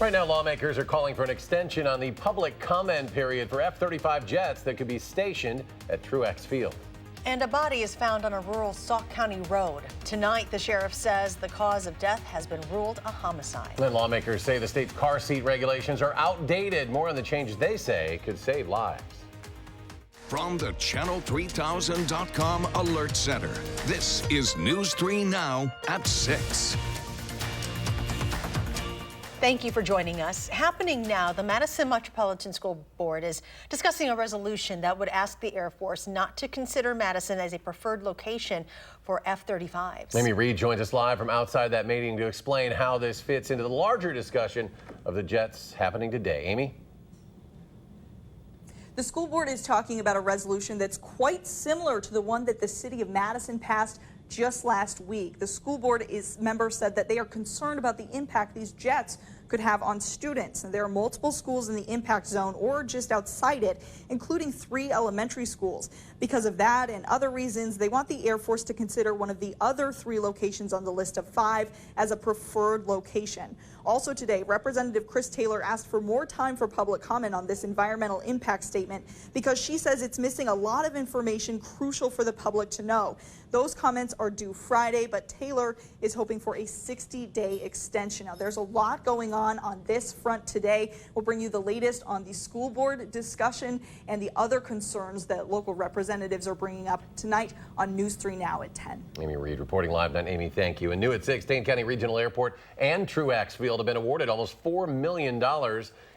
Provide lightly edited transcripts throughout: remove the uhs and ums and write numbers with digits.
Right now, lawmakers are calling for an extension on the public comment period for F-35 jets that could be stationed at Truex Field. And a body is found on a rural Sauk County road. Tonight, the sheriff says the cause of death has been ruled a homicide. And lawmakers say the state's car seat regulations are outdated. More on the changes they say could save lives. From the Channel3000.com Alert Center, this is News 3 Now at 6. Thank you for joining us. Happening now, the Madison Metropolitan School Board is discussing a resolution that would ask the Air Force not to consider Madison as a preferred location for F-35s. Amy Reed joins us live from outside that meeting to explain how this fits into the larger discussion of the jets happening today. Amy? The school board is talking about a resolution that's quite similar to the one that the city of Madison passed just last week. The school board members said that they are concerned about the impact these jets could have on students. And there are multiple schools in the impact zone or just outside it, including 3 elementary schools. Because of that and other reasons, they want the Air Force to consider one of the other 3 locations on the list of 5 as a preferred location. Also today, Representative Chris Taylor asked for more time for public comment on this environmental impact statement because she says it's missing a lot of information crucial for the public to know. Those comments are due Friday, but Taylor is hoping for a 60-day extension. Now, there's a lot going on this front today. We'll bring you the latest on the school board discussion and the other concerns that local representatives are bringing up tonight on News 3 Now at 10. Amy Reed reporting live. Amy, thank you. And new at 6, Dane County Regional Airport and Truax Field have been awarded almost $4 million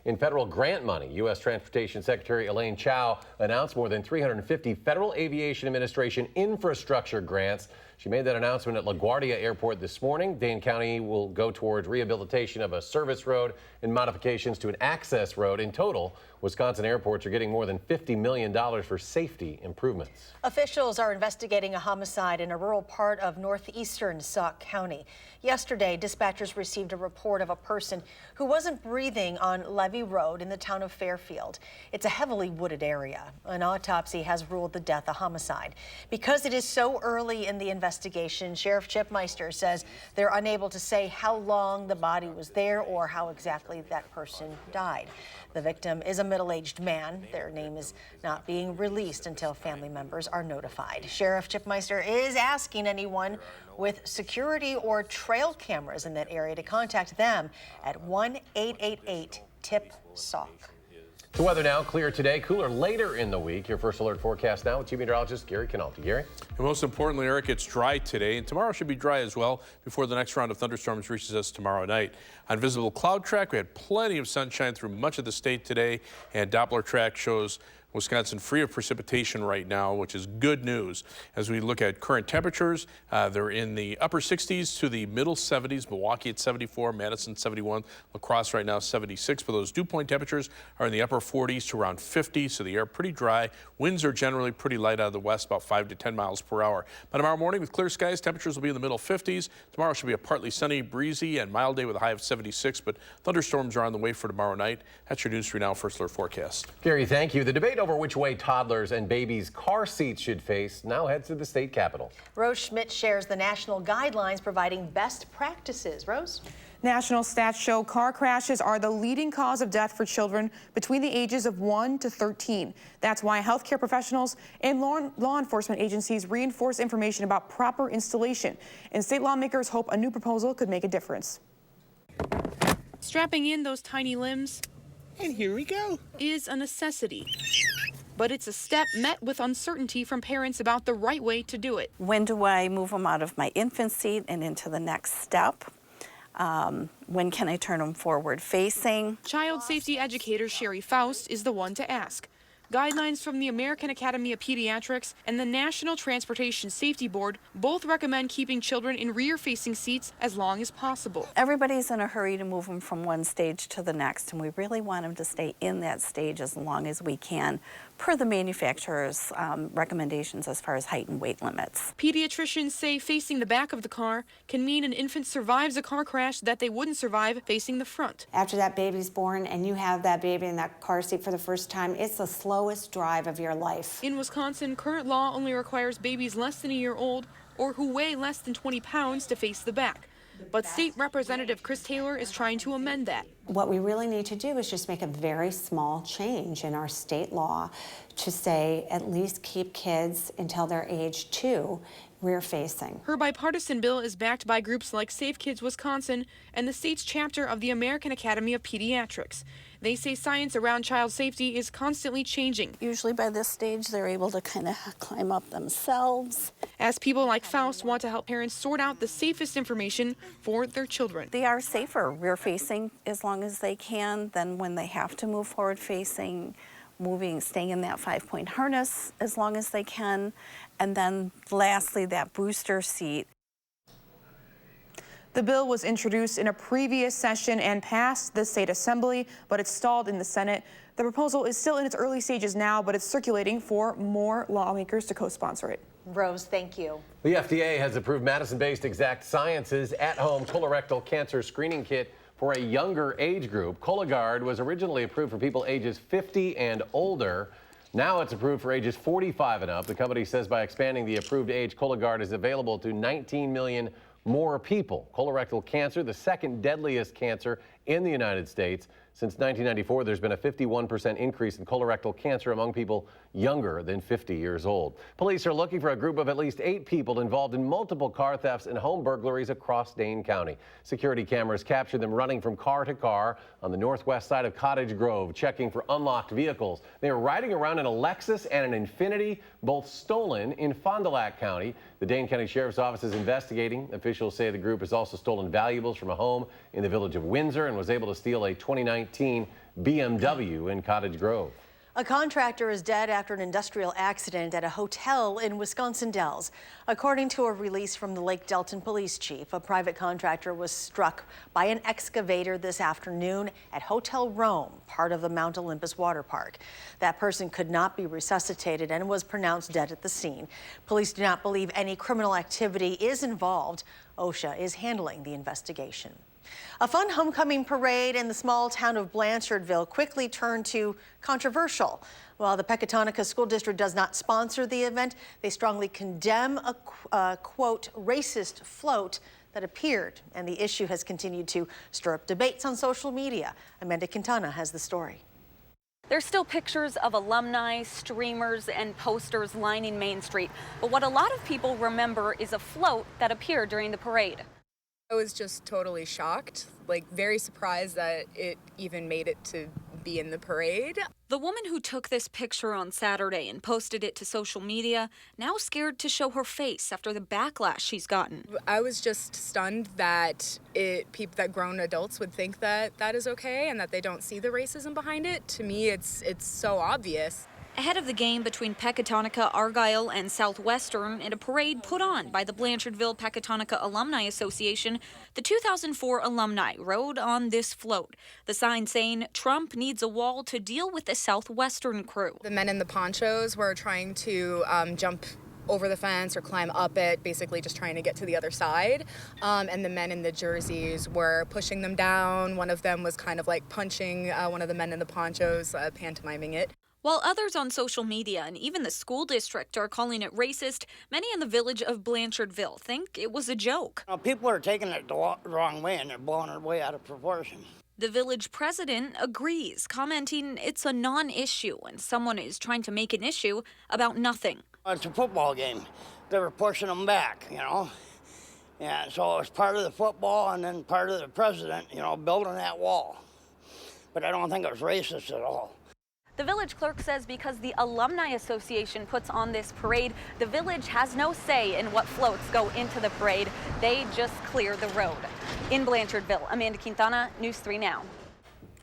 in federal grant money. U.S. Transportation Secretary Elaine Chao announced more than 350 Federal Aviation Administration infrastructure grants. She made that announcement at LaGuardia Airport this morning. Dane County will go towards rehabilitation of a service road and modifications to an access road. In total, Wisconsin airports are getting more than $50 million for safety improvements. Officials are investigating a homicide in a rural part of northeastern Sauk County. Yesterday, dispatchers received a report of a person who wasn't breathing on Levy Road in the town of Fairfield. It's a heavily wooded area. An autopsy has ruled the death a homicide. Because it is so early in the investigation, Sheriff Chip Meister says they're unable to say how long the body was there or how exactly that person died. The victim is a middle-aged man. Their name is not being released until family members are notified. Sheriff Chip Meister is asking anyone with security or trail cameras in that area to contact them at 1-888-TIP-SAUK. The weather now clear today, cooler later in the week. Your first alert forecast now with Chief Meteorologist Gary Canalti. Gary? And most importantly, Eric, it's dry today, and tomorrow should be dry as well before the next round of thunderstorms reaches us tomorrow night. On visible cloud track, we had plenty of sunshine through much of the state today, and Doppler track shows Wisconsin free of precipitation right now, which is good news. As we look at current temperatures, they're in the upper 60s to the middle 70s. Milwaukee at 74, Madison 71, La Crosse right now 76. But those dew point temperatures are in the upper 40s to around 50, so the air pretty dry. Winds are generally pretty light out of the west, about 5 to 10 miles per hour. But tomorrow morning with clear skies, temperatures will be in the middle 50s. Tomorrow should be a partly sunny, breezy, and mild day with a high of 76, but thunderstorms are on the way for tomorrow night. That's your News 3 Now First Alert forecast. Gary, thank you. The debate over which way toddlers and babies' car seats should face now heads to the state capitol. Rose Schmidt shares the national guidelines providing best practices. Rose? National stats show car crashes are the leading cause of death for children between the ages of 1 to 13. That's why healthcare professionals and law enforcement agencies reinforce information about proper installation. And state lawmakers hope a new proposal could make a difference. Strapping in those tiny limbs, and here we go, is a necessity. But it's a step met with uncertainty from parents about the right way to do it. When do I move them out of my infant seat and into the next step? When can I turn them forward facing? Child safety educator Sherry Faust is the one to ask. Guidelines from the American Academy of Pediatrics and the National Transportation Safety Board both recommend keeping children in rear-facing seats as long as possible. Everybody's in a hurry to move them from one stage to the next, and we really want them to stay in that stage as long as we can, per the manufacturer's recommendations as far as height and weight limits. Pediatricians say facing the back of the car can mean an infant survives a car crash that they wouldn't survive facing the front. After that baby's born and you have that baby in that car seat for the first time, it's the slowest drive of your life. In Wisconsin, current law only requires babies less than a year old or who weigh less than 20 pounds to face the back. But State Representative Chris Taylor is trying to amend that. What we really need to do is just make a very small change in our state law to say at least keep kids until they're age 2 rear-facing. Her bipartisan bill is backed by groups like Save Kids Wisconsin and the state's chapter of the American Academy of Pediatrics. They say science around child safety is constantly changing. Usually by this stage, they're able to kind of climb up themselves. As people like Faust want to help parents sort out the safest information for their children. They are safer rear-facing as long as they can than when they have to move forward-facing, staying in that 5-point harness as long as they can. And then lastly, that booster seat. The bill was introduced in a previous session and passed the state assembly, but it stalled in the Senate. The proposal is still in its early stages now, but it's circulating for more lawmakers to co-sponsor it. Rose, thank you. The FDA has approved Madison-based Exact Sciences at-home colorectal cancer screening kit for a younger age group. Cologuard was originally approved for people ages 50 and older. Now it's approved for ages 45 and up. The company says by expanding the approved age, Cologuard is available to 19 million more people. Colorectal cancer, the second deadliest cancer in the United States. Since 1994, there's been a 51% increase in colorectal cancer among people younger than 50 years old. Police are looking for a group of at least 8 people involved in multiple car thefts and home burglaries across Dane County. Security cameras captured them running from car to car on the northwest side of Cottage Grove, checking for unlocked vehicles. They were riding around in a Lexus and an Infiniti, both stolen in Fond du Lac County. The Dane County Sheriff's Office is investigating. Officials say the group has also stolen valuables from a home in the village of Windsor and was able to steal a 2019 BMW in Cottage Grove. A contractor is dead after an industrial accident at a hotel in Wisconsin Dells. According to a release from the Lake Delton police chief, a private contractor was struck by an excavator this afternoon at Hotel Rome, part of the Mount Olympus water park. That person could not be resuscitated and was pronounced dead at the scene. Police do not believe any criminal activity is involved. OSHA is handling the investigation. A fun homecoming parade in the small town of Blanchardville quickly turned to controversial. While the Pecatonica School District does not sponsor the event, they strongly condemn a quote, racist float that appeared, and the issue has continued to stir up debates on social media. Amanda Quintana has the story. There's still pictures of alumni, streamers, and posters lining Main Street. But what a lot of people remember is a float that appeared during the parade. I was just totally shocked, like very surprised that it even made it to be in the parade. The woman who took this picture on Saturday and posted it to social media, now scared to show her face after the backlash she's gotten. I was just stunned that that grown adults would think that that is okay and that they don't see the racism behind it. To me, it's so obvious. Ahead of the game between Pecatonica, Argyle, and Southwestern in a parade put on by the Blanchardville Pecatonica Alumni Association, the 2004 alumni rode on this float. The sign saying, "Trump needs a wall to deal with the Southwestern crew." The men in the ponchos were trying to jump over the fence or climb up it, basically just trying to get to the other side. And the men in the jerseys were pushing them down. One of them was kind of like punching one of the men in the ponchos, pantomiming it. While others on social media and even the school district are calling it racist, many in the village of Blanchardville think it was a joke. People are taking it the wrong way and they're blowing it way out of proportion. The village president agrees, commenting it's a non-issue and someone is trying to make an issue about nothing. It's a football game. They were pushing them back, you know. And so it's part of the football and then part of the president, you know, building that wall. But I don't think it was racist at all. The village clerk says because the Alumni Association puts on this parade, the village has no say in what floats go into the parade. They just clear the road. In Blanchardville, Amanda Quintana, News 3 Now.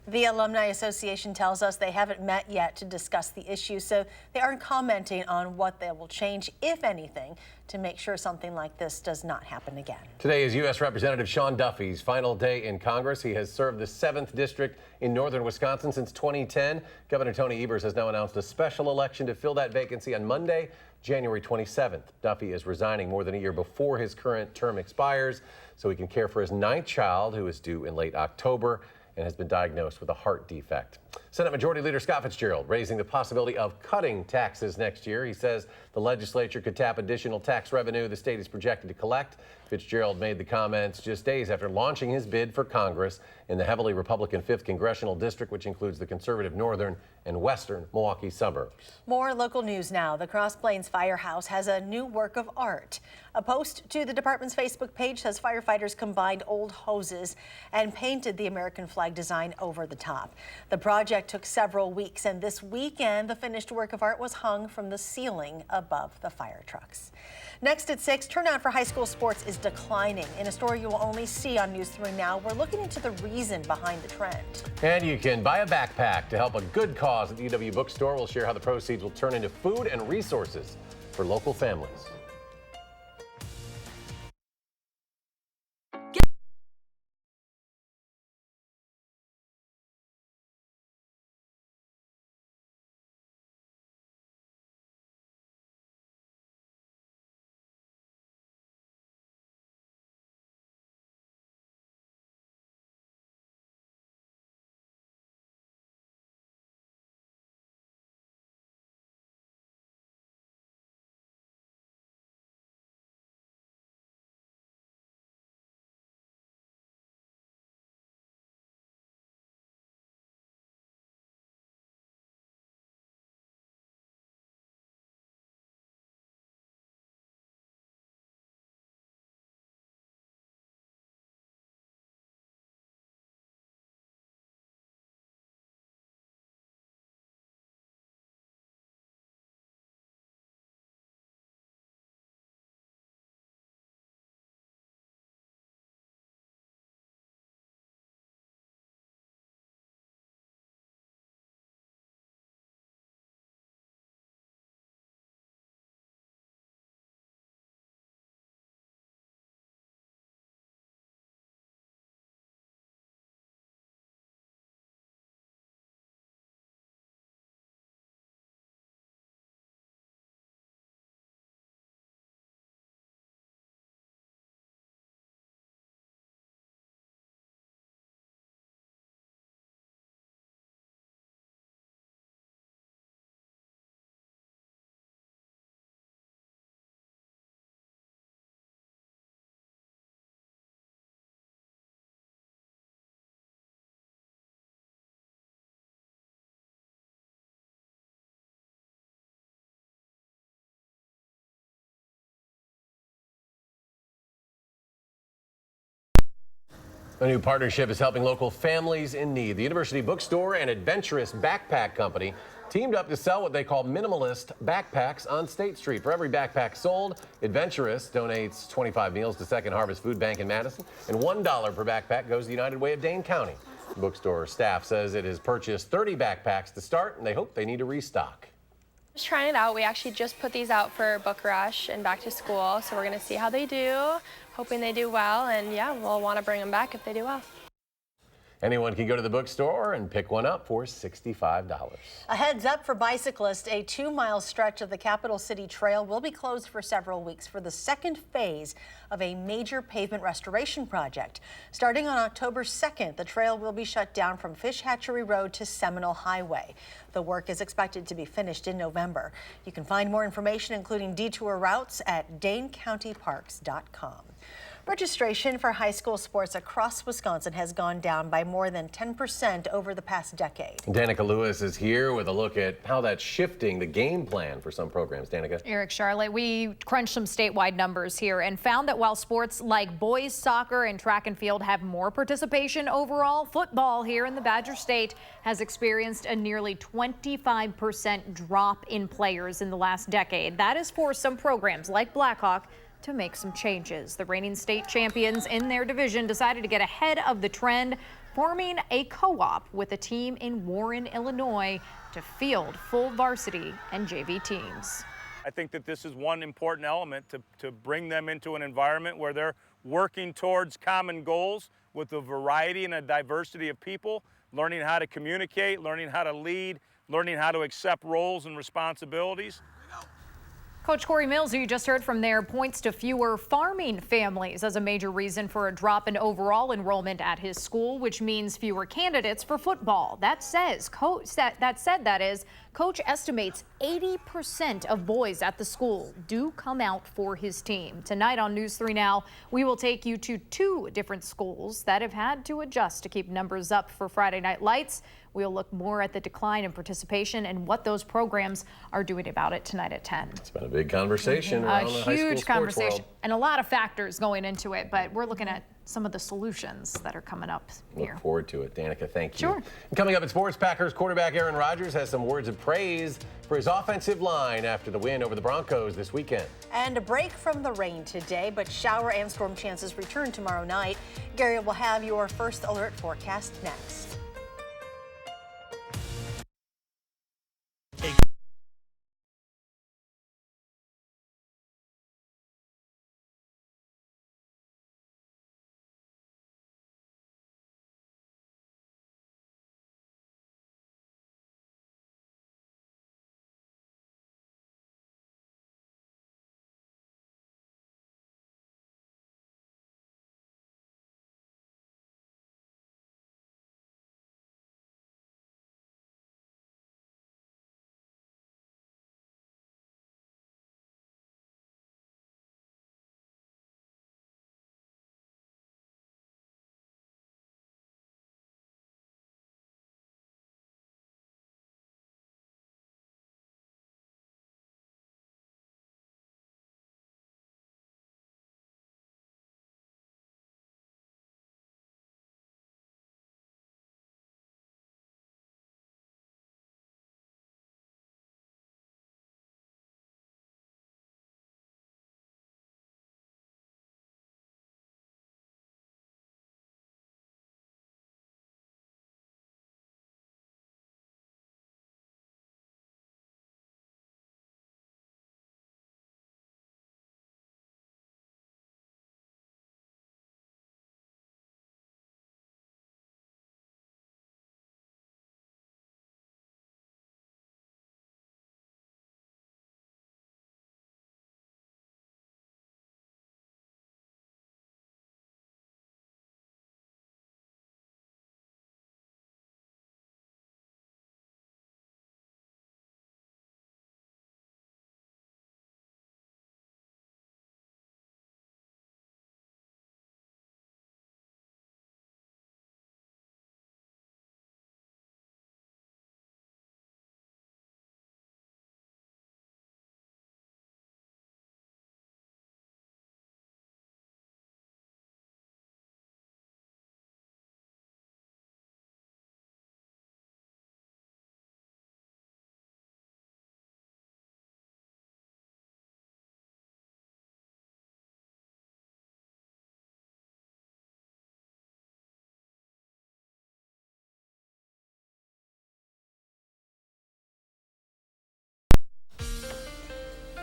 The Alumni Association tells us they haven't met yet to discuss the issue, so they aren't commenting on what they will change, if anything, to make sure something like this does not happen again. Today is U.S. Representative Sean Duffy's final day in Congress. He has served the 7th District in northern Wisconsin since 2010. Governor Tony Evers has now announced a special election to fill that vacancy on Monday, January 27th. Duffy is resigning more than a year before his current term expires so he can care for his 9th child, who is due in late October and has been diagnosed with a heart defect. Senate Majority Leader Scott Fitzgerald raising the possibility of cutting taxes next year. He says the legislature could tap additional tax revenue the state is projected to collect. Fitzgerald made the comments just days after launching his bid for Congress in the heavily Republican 5th Congressional District, which includes the conservative northern and western Milwaukee suburbs. More local news now. The Cross Plains Firehouse has a new work of art. A post to the department's Facebook page says firefighters combined old hoses and painted the American flag design over the top. The project took several weeks, and this weekend the finished work of art was hung from the ceiling above the fire trucks. Next at 6, turnout for high school sports is declining. In a story you will only see on News 3 Now, we're looking into the reason behind the trend. And you can buy a backpack to help a good cause at the UW Bookstore. We'll share how the proceeds will turn into food and resources for local families. A new partnership is helping local families in need. The University Bookstore and Adventurous Backpack Company teamed up to sell what they call minimalist backpacks on State Street. For every backpack sold, Adventurous donates 25 meals to Second Harvest Food Bank in Madison, and $1 per backpack goes to the United Way of Dane County. The bookstore staff says it has purchased 30 backpacks to start, and they hope they need to restock. Just trying it out. We actually just put these out for Book Rush and back to school, so we're going to see how they do, hoping they do well, and yeah, we'll want to bring them back if they do well. Anyone can go to the bookstore and pick one up for $65. A heads up for bicyclists, a 2-mile stretch of the Capital City Trail will be closed for several weeks for the second phase of a major pavement restoration project. Starting on October 2nd, the trail will be shut down from Fish Hatchery Road to Seminole Highway. The work is expected to be finished in November. You can find more information, including detour routes, at DaneCountyParks.com. Registration for high school sports across Wisconsin has gone down by more than 10% over the past decade. Danica Lewis is here with a look at how that's shifting the game plan for some programs. Danica. Eric, Charlotte, we crunched some statewide numbers here and found that while sports like boys soccer and track and field have more participation overall, football here in the Badger State has experienced a nearly 25% drop in players in the last decade. That is for some programs like Blackhawk to make some changes. The reigning state champions in their division decided to get ahead of the trend, forming a co-op with a team in Warren, Illinois, to field full varsity and JV teams. I think that this is one important element to bring them into an environment where they're working towards common goals with a variety and a diversity of people, learning how to communicate, learning how to lead, learning how to accept roles and responsibilities. Coach Corey Mills, who you just heard from there, points to fewer farming families as a major reason for a drop in overall enrollment at his school, which means fewer candidates for football. That said, Coach estimates 80% of boys at the school do come out for his team. Tonight on News 3 Now, we will take you to 2 different schools that have had to adjust to keep numbers up for Friday Night Lights. We'll look more at the decline in participation and what those programs are doing about it tonight at 10. It's been a big conversation around the high school huge sports conversation world. and a lot of factors going into it, but we're looking at some of the solutions that are coming up here. Look forward to it. Danica, thank you. Sure. And coming up in sports, Packers quarterback Aaron Rodgers has some words of praise for his offensive line after the win over the Broncos this weekend. And a break from the rain today, but shower and storm chances return tomorrow night. Gary will have your first alert forecast next.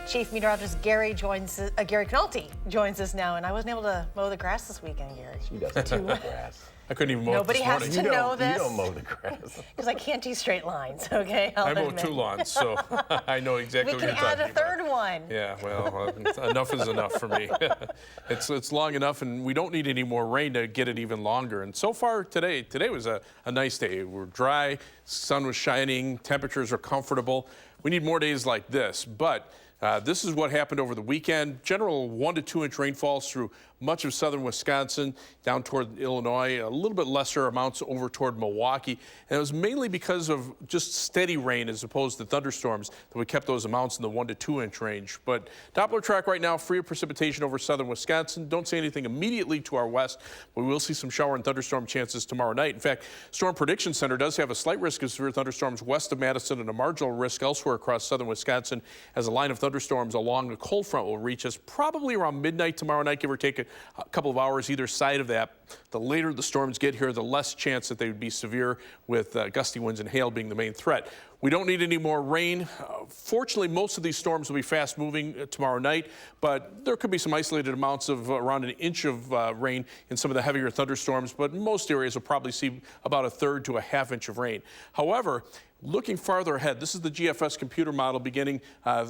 Chief Meteorologist Gary Canalti joins us now, and I wasn't able to mow the grass this weekend, Gary. She doesn't mow the grass. I couldn't even mow Nobody it this has morning. to know this. You don't mow the grass. Because I can't do straight lines, okay? I mow 2 lawns, so I know exactly what you're talking about. We can add a 3rd one. Yeah, well, enough is enough for me. It's long enough, and we don't need any more rain to get it even longer. And so far today was a nice day. We're dry, sun was shining, temperatures are comfortable. We need more days like this, but this is what happened over the weekend. General 1 to 2 inch rainfalls through much of southern Wisconsin, down toward Illinois, a little bit lesser amounts over toward Milwaukee. And it was mainly because of just steady rain as opposed to thunderstorms that we kept those amounts in the 1 to 2 inch range. But Doppler track right now, free of precipitation over southern Wisconsin. Don't see anything immediately to our west, but we will see some shower and thunderstorm chances tomorrow night. In fact, Storm Prediction Center does have a slight risk of severe thunderstorms west of Madison and a marginal risk elsewhere across southern Wisconsin as a line of thunderstorms along the cold front will reach us probably around midnight tomorrow night, give or take a couple of hours either side of that. The later the storms get here, the less chance that they would be severe, with gusty winds and hail being the main threat. we don't need any more rain. Fortunately, most of these storms will be fast moving tomorrow night, but there could be some isolated amounts of around an inch of rain in some of the heavier thunderstorms, but most areas will probably see about a third to a half inch of rain. However, looking farther ahead, this is the GFS computer model beginning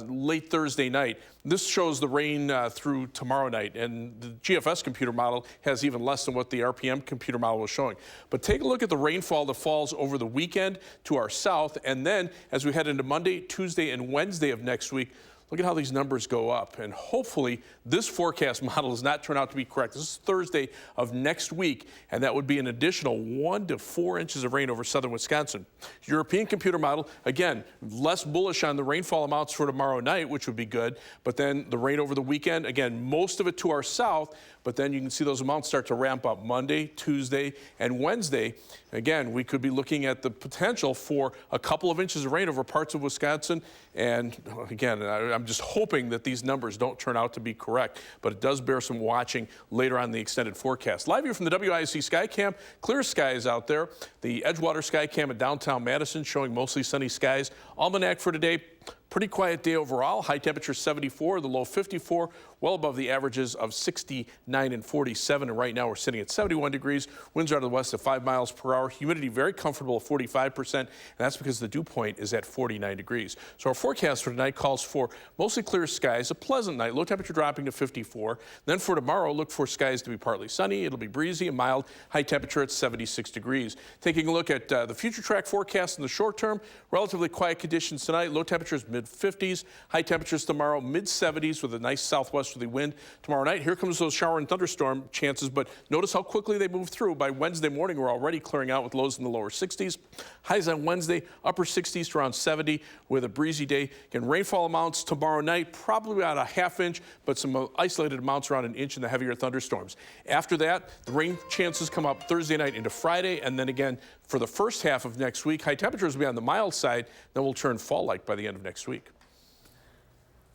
late Thursday night. This shows the rain through tomorrow night, and the GFS computer model has even less than what the RPM computer model was showing. But take a look at the rainfall that falls over the weekend to our south, and then as we head into Monday, Tuesday, and Wednesday of next week, look at how these numbers go up, and hopefully this forecast model does not turn out to be correct. This is Thursday of next week, and that would be an additional 1 to 4 inches of rain over southern Wisconsin. European computer model, again, less bullish on the rainfall amounts for tomorrow night, which would be good, but then the rain over the weekend, again, most of it to our south, but then you can see those amounts start to ramp up Monday, Tuesday, and Wednesday. Again, we could be looking at the potential for a couple of inches of rain over parts of Wisconsin, and again, I'm just hoping that these numbers don't turn out to be correct, but it does bear some watching later on in the extended forecast. Live view from the WISC Skycam, clear skies out there. The Edgewater Skycam at downtown Madison showing mostly sunny skies. Almanac for today, pretty quiet day overall. High temperature 74, the low 54, well above the averages of 69 and 47. And right now we're sitting at 71 degrees. Winds are out of the west at 5 miles per hour. Humidity very comfortable at 45%. And that's because the dew point is at 49 degrees. So our forecast for tonight calls for mostly clear skies, a pleasant night, low temperature dropping to 54. Then for tomorrow, look for skies to be partly sunny. It'll be breezy and mild, high temperature at 76 degrees. Taking a look at the future track forecast in the short term, relatively quiet conditions tonight, low temperatures mid-50s, high temperatures tomorrow mid-70s with a nice southwesterly wind. Tomorrow night, here comes those shower and thunderstorm chances, but notice how quickly they move through. By Wednesday morning, we're already clearing out with lows in the lower 60s. Highs on Wednesday, upper 60s to around 70 with a breezy day. Again, rainfall amounts tomorrow night, probably about a half inch, but some isolated amounts around an inch in the heavier thunderstorms. After that, the rain chances come up Thursday night into Friday, and then again, for the first half of next week, high temperatures will be on the mild side, then we'll turn fall-like by the end of next week.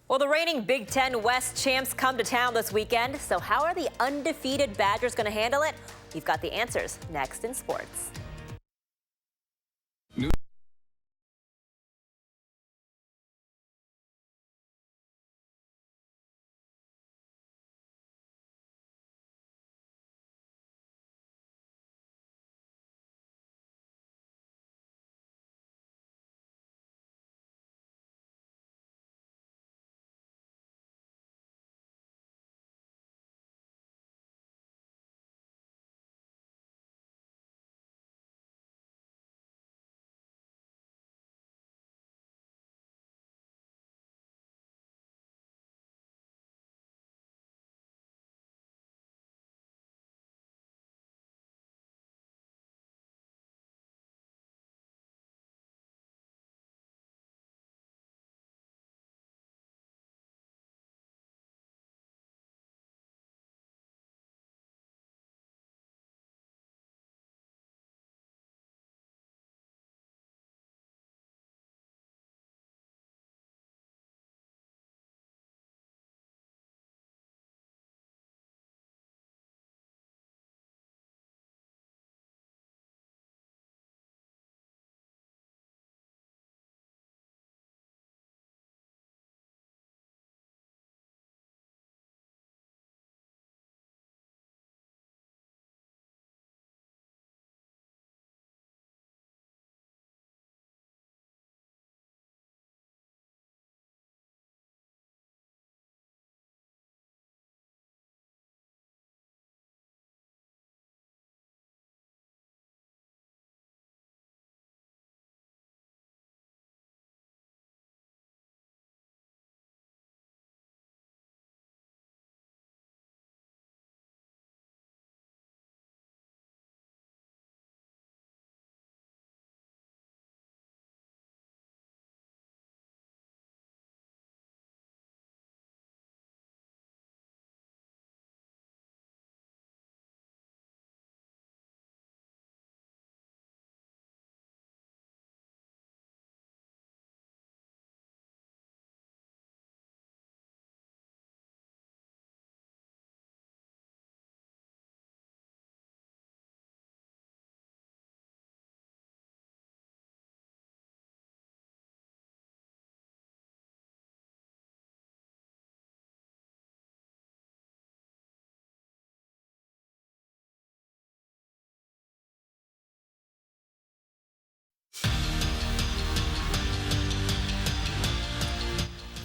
Well, the reigning Big Ten West champs come to town this weekend, so how are the undefeated Badgers going to handle it? We've got the answers next in sports.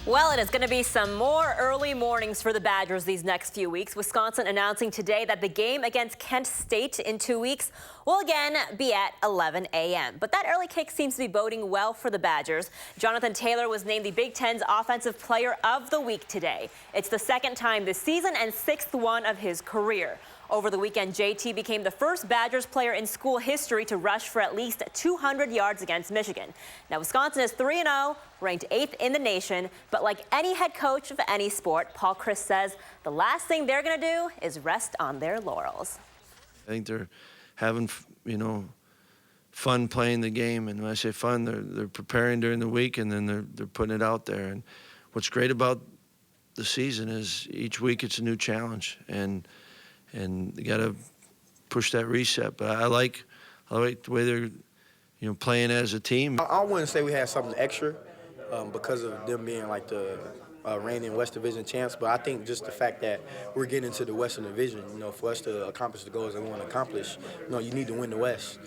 Well, it is going to be some more early mornings for the Badgers these next few weeks. Wisconsin announcing today that the game against Kent State in 2 weeks will again be at 11 a.m. But that early kick seems to be boding well for the Badgers. Jonathan Taylor was named the Big Ten's Offensive Player of the Week today. It's the second time this season and sixth one of his career. Over the weekend, JT became the first Badgers player in school history to rush for at least 200 yards against Michigan. Now, Wisconsin is 3-0, ranked 8th in the nation, but like any head coach of any sport, Paul Chryst says the last thing they're going to do is rest on their laurels. I think they're having, fun playing the game, and when I say fun, they're preparing during the week, and then they're putting it out there. And what's great about the season is each week it's a new challenge, and you got to push that reset. But I like the way they're, playing as a team. I wouldn't say we had something extra because of them being like the reigning West Division champs, but I think just the fact that we're getting into the Western Division, for us to accomplish the goals that we want to accomplish, you need to win the West.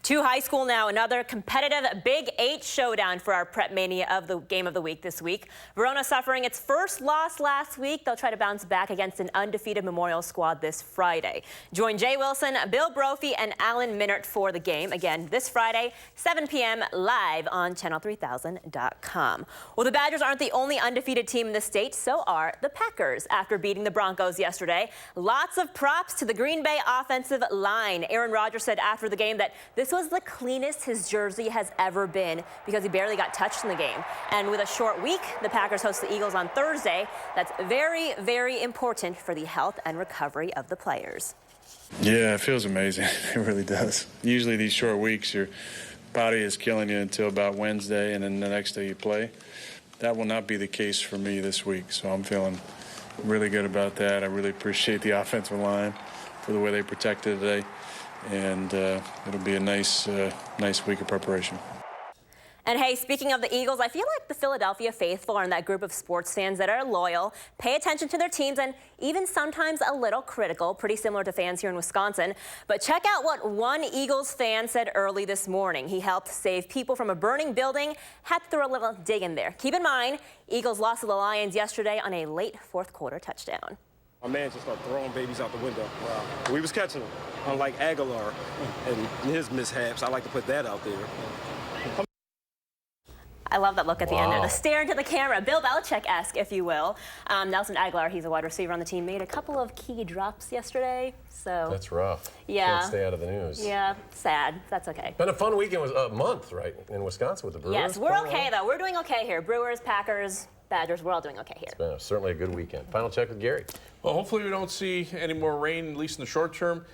To high school now, another competitive Big 8 showdown for our Prep Mania of the Game of the Week this week. Verona suffering its first loss last week. They'll try to bounce back against an undefeated Memorial squad this Friday. Join Jay Wilson, Bill Brophy, and Alan Minert for the game. Again, this Friday, 7 p.m. live on channel3000.com. Well, the Badgers aren't the only undefeated team in the state, so are the Packers after beating the Broncos yesterday. Lots of props to the Green Bay offensive line. Aaron Rodgers said after the game that this was the cleanest his jersey has ever been because he barely got touched in the game. And with a short week, the Packers host the Eagles on Thursday. That's very, very important for the health and recovery of the players. Yeah, it feels amazing. It really does. Usually these short weeks, your body is killing you until about Wednesday, and then the next day you play. That will not be the case for me this week, so I'm feeling really good about that. I really appreciate the offensive line for the way they protected today. And it'll be a nice week of preparation. And hey, speaking of the Eagles, I feel like the Philadelphia faithful are in that group of sports fans that are loyal, pay attention to their teams, and even sometimes a little critical, pretty similar to fans here in Wisconsin. But check out what one Eagles fan said early this morning. He helped save people from a burning building, had to throw a little dig in there. Keep in mind, Eagles lost to the Lions yesterday on a late fourth quarter touchdown. My man just started throwing babies out the window. Wow. We was catching them, unlike Aguilar and his mishaps. I like to put that out there. I love that look at the end there. Wow. The stare into the camera. Bill Belichick-esque, if you will. Nelson Aguilar, he's a wide receiver on the team, made a couple of key drops yesterday. So That's rough. Yeah. Can't stay out of the news. Yeah, sad. That's okay. Been a fun weekend, was a month, right, in Wisconsin with the Brewers. Yes, we're okay, though. We're doing okay here. Brewers, Packers, Badgers, we're all doing okay here. It's been certainly a good weekend. Final check with Gary. Well, hopefully we don't see any more rain, at least in the short term.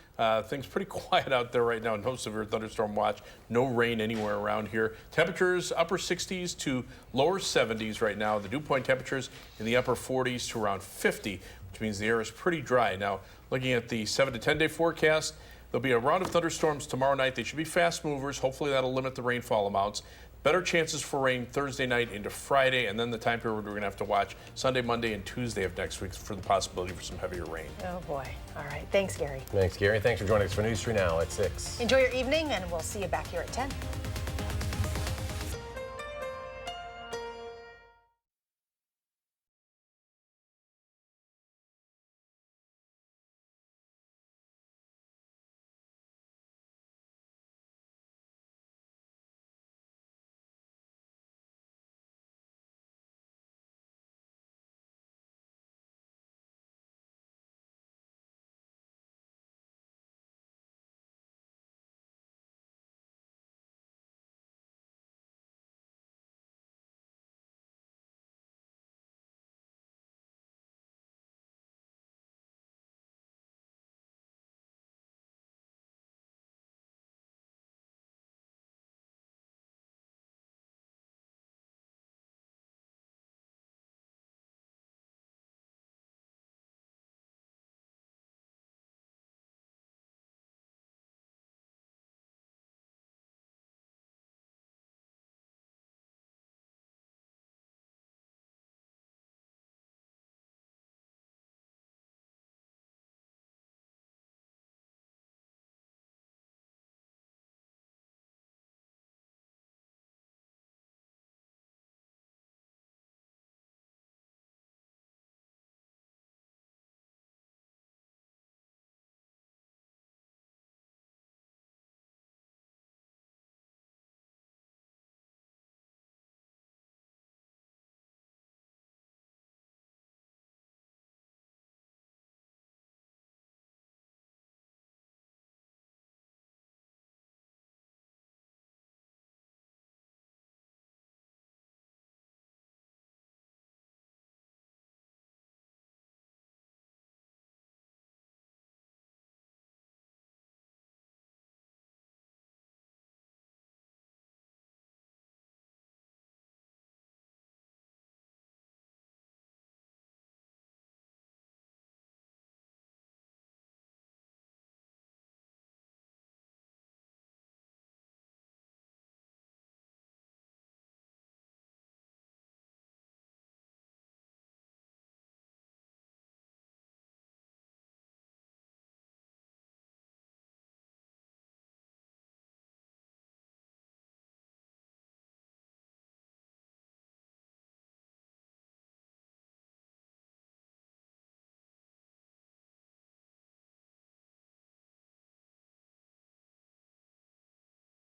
Things pretty quiet out there right now. No severe thunderstorm watch. No rain anywhere around here. Temperatures upper 60s to lower 70s right now. The dew point temperatures in the upper 40s to around 50, which means the air is pretty dry. Now, looking at the 7 to 10 day forecast, there'll be a round of thunderstorms tomorrow night. They should be fast movers. Hopefully that'll limit the rainfall amounts. Better chances for rain Thursday night into Friday, and then the time period we're going to have to watch Sunday, Monday, and Tuesday of next week for the possibility for some heavier rain. Oh, boy. All right. Thanks, Gary. Thanks, Gary. Thanks for joining us for News 3 Now at 6. Enjoy your evening, and we'll see you back here at 10.